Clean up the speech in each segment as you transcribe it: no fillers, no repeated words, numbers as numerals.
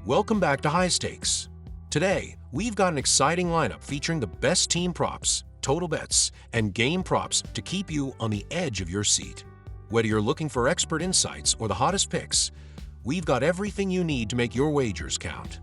Welcome back to High Stakes. Today, we've got an exciting lineup featuring the best team props, total bets, and game props to keep you on the edge of your seat. Whether you're looking for expert insights or the hottest picks, we've got everything you need to make your wagers count.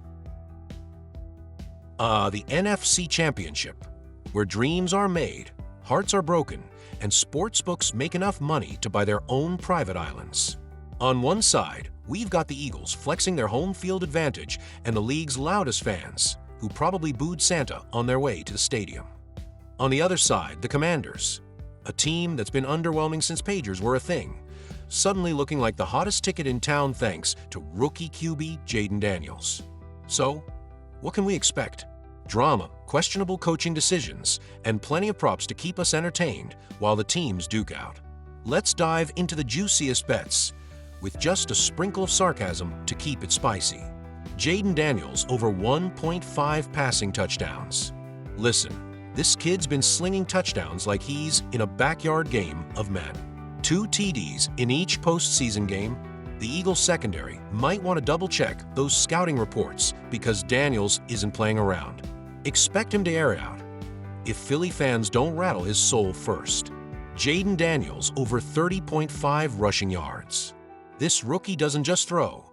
The NFC Championship, where dreams are made, hearts are broken, and sportsbooks make enough money to buy their own private islands. On one side, we've got the Eagles flexing their home field advantage and the league's loudest fans, who probably booed Santa on their way to the stadium. On the other side, the Commanders, a team that's been underwhelming since pagers were a thing, suddenly looking like the hottest ticket in town thanks to rookie QB Jayden Daniels. So, what can we expect? Drama, questionable coaching decisions, and plenty of props to keep us entertained while the teams duke out. Let's dive into the juiciest bets, with just a sprinkle of sarcasm to keep it spicy. Jayden Daniels over 1.5 passing touchdowns. Listen, this kid's been slinging touchdowns like he's in a backyard game of men. 2 TDs in each postseason game. The Eagles secondary might want to double-check those scouting reports because Daniels isn't playing around. Expect him to air it out if Philly fans don't rattle his soul first. Jayden Daniels over 30.5 rushing yards. This rookie doesn't just throw.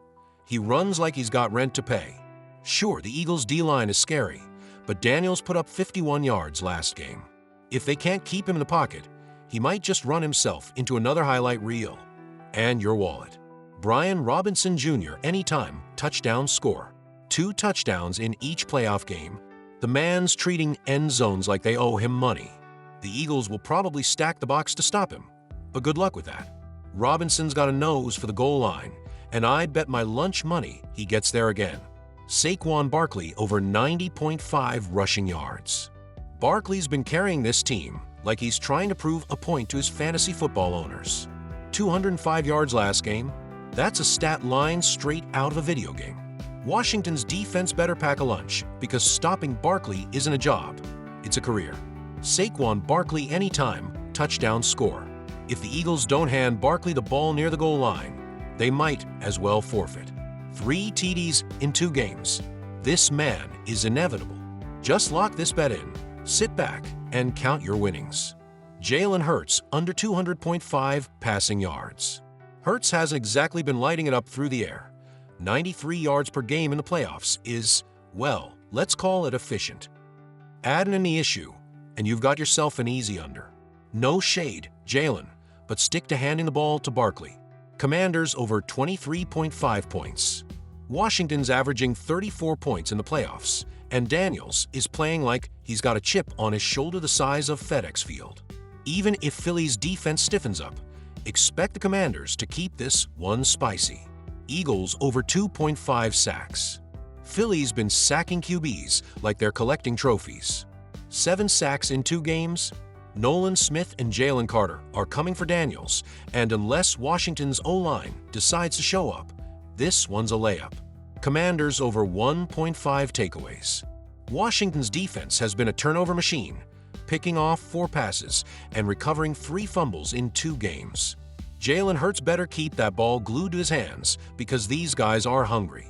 He runs like he's got rent to pay. Sure, the Eagles' D-line is scary, but Daniels put up 51 yards last game. If they can't keep him in the pocket, he might just run himself into another highlight reel. And your wallet. Brian Robinson Jr. anytime touchdown score. 2 touchdowns in each playoff game. The man's treating end zones like they owe him money. The Eagles will probably stack the box to stop him, but good luck with that. Robinson's got a nose for the goal line, and I'd bet my lunch money he gets there again. Saquon Barkley over 90.5 rushing yards. Barkley's been carrying this team like he's trying to prove a point to his fantasy football owners. 205 yards last game. That's a stat line straight out of a video game. Washington's defense better pack a lunch because stopping Barkley isn't a job, it's a career. Saquon Barkley anytime touchdown score. If the Eagles don't hand Barkley the ball near the goal line, they might as well forfeit. 3 TDs in 2 games. This man is inevitable. Just lock this bet in, sit back, and count your winnings. Jalen Hurts under 200.5 passing yards. Hurts hasn't exactly been lighting it up through the air. 93 yards per game in the playoffs is, well, let's call it efficient. Add in any issue, and you've got yourself an easy under. No shade, Jalen, but stick to handing the ball to Barkley. Commanders over 23.5 points. Washington's averaging 34 points in the playoffs, and Daniels is playing like he's got a chip on his shoulder the size of FedEx Field. Even if Philly's defense stiffens up, expect the Commanders to keep this one spicy. Eagles over 2.5 sacks. Philly's been sacking QBs like they're collecting trophies. 7 sacks in 2 games. Nolan Smith and Jalen Carter are coming for Daniels, and unless Washington's O-line decides to show up, this one's a layup. Commanders over 1.5 takeaways. Washington's defense has been a turnover machine, picking off 4 passes and recovering 3 fumbles in 2 games. Jalen Hurts better keep that ball glued to his hands because these guys are hungry.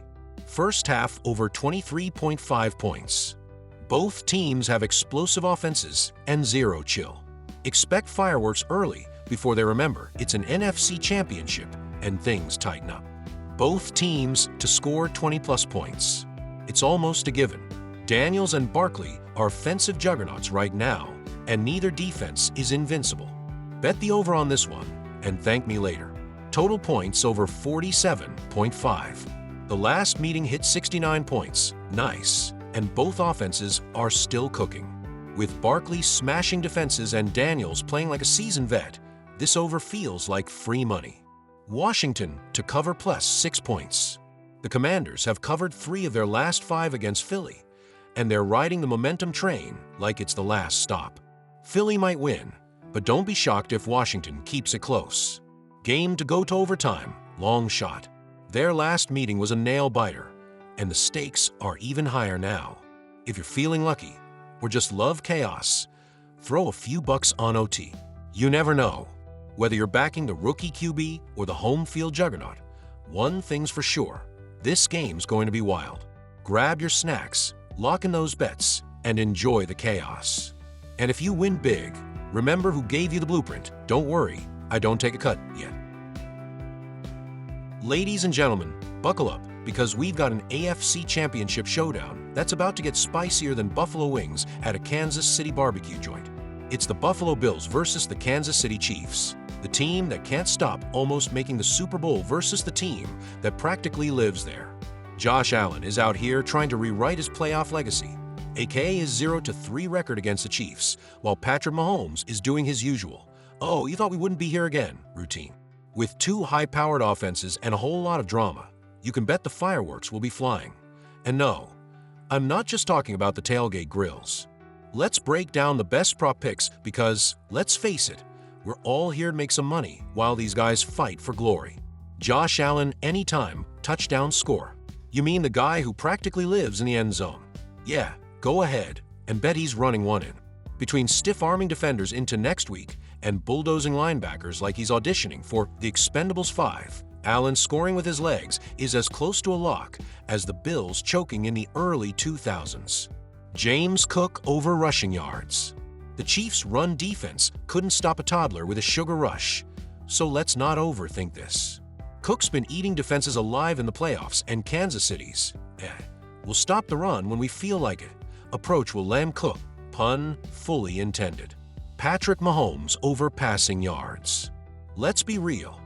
First half over 23.5 points. Both teams have explosive offenses and zero chill. Expect fireworks early before they remember it's an NFC championship and things tighten up. Both teams to score 20-plus points. It's almost a given. Daniels and Barkley are offensive juggernauts right now, and neither defense is invincible. Bet the over on this one and thank me later. Total points over 47.5. The last meeting hit 69 points. Nice. And both offenses are still cooking. With Barkley smashing defenses and Daniels playing like a seasoned vet, this over feels like free money. Washington to cover plus 6 points. The Commanders have covered 3 of their last 5 against Philly, and they're riding the momentum train like it's the last stop. Philly might win, but don't be shocked if Washington keeps it close. Game to go to overtime, long shot. Their last meeting was a nail-biter, and the stakes are even higher now. If you're feeling lucky, or just love chaos, throw a few bucks on OT. You never know. Whether you're backing the rookie QB or the home field juggernaut, one thing's for sure, This game's going to be wild. Grab your snacks, lock in those bets, and enjoy the chaos. And if you win big, remember who gave you the blueprint. Don't worry, I don't take a cut yet. Ladies and gentlemen, buckle up, because we've got an AFC Championship showdown that's about to get spicier than buffalo wings at a Kansas City barbecue joint. It's the Buffalo Bills versus the Kansas City Chiefs, the team that can't stop almost making the Super Bowl versus the team that practically lives there. Josh Allen is out here trying to rewrite his playoff legacy, aka his 0-3 record against the Chiefs, while Patrick Mahomes is doing his usual, "Oh, you thought we wouldn't be here again" routine. With two high-powered offenses and a whole lot of drama, you can bet the fireworks will be flying. And no, I'm not just talking about the tailgate grills. Let's break down the best prop picks because, let's face it, we're all here to make some money while these guys fight for glory. Josh Allen anytime, touchdown score. You mean the guy who practically lives in the end zone? Yeah, go ahead and bet he's running one in. Between stiff-arming defenders into next week and bulldozing linebackers like he's auditioning for The Expendables 5, Allen scoring with his legs is as close to a lock as the Bills choking in the early 2000s. James Cook over rushing yards. The Chiefs' run defense couldn't stop a toddler with a sugar rush, so let's not overthink this. Cook's been eating defenses alive in the playoffs, and Kansas City's, will stop the run when we feel like it. Approach will land Cook, pun fully intended. Patrick Mahomes over passing yards. Let's be real.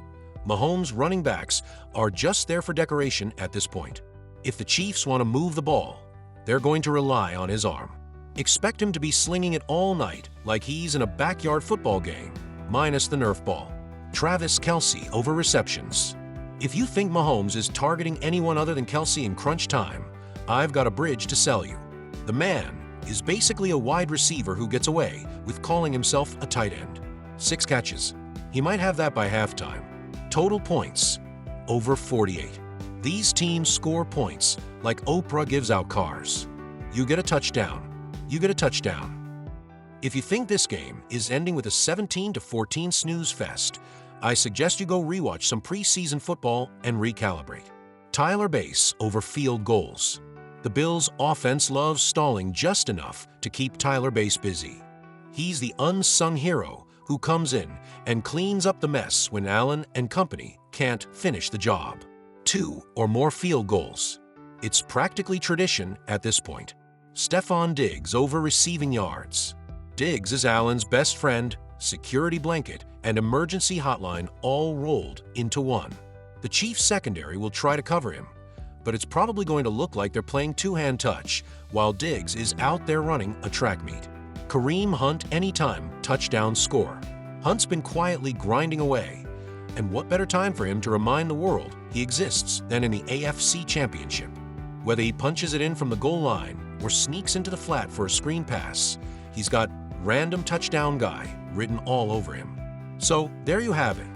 Mahomes' running backs are just there for decoration at this point. If the Chiefs want to move the ball, they're going to rely on his arm. Expect him to be slinging it all night like he's in a backyard football game, minus the Nerf ball. Travis Kelce over receptions. If you think Mahomes is targeting anyone other than Kelce in crunch time, I've got a bridge to sell you. The man is basically a wide receiver who gets away with calling himself a tight end. 6 catches. He might have that by halftime. Total points, over 48. These teams score points like Oprah gives out cars. You get a touchdown. You get a touchdown. If you think this game is ending with a 17-14 snooze fest, I suggest you go rewatch some preseason football and recalibrate. Tyler Bass over field goals. The Bills' offense loves stalling just enough to keep Tyler Bass busy. He's the unsung hero who comes in and cleans up the mess when Allen and company can't finish the job. 2 or more field goals. It's practically tradition at this point. Stephon Diggs over receiving yards. Diggs is Allen's best friend, security blanket, and emergency hotline all rolled into one. The Chiefs' secondary will try to cover him, but it's probably going to look like they're playing two-hand touch while Diggs is out there running a track meet. Kareem Hunt anytime, touchdown score. Hunt's been quietly grinding away, and what better time for him to remind the world he exists than in the AFC Championship? Whether he punches it in from the goal line or sneaks into the flat for a screen pass, he's got random touchdown guy written all over him. So there you have it,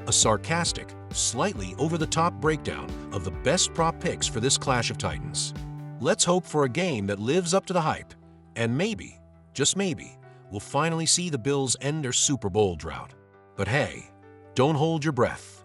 a sarcastic, slightly over-the-top breakdown of the best prop picks for this Clash of Titans. Let's hope for a game that lives up to the hype, and maybe, just maybe, we'll finally see the Bills end their Super Bowl drought. But hey, don't hold your breath.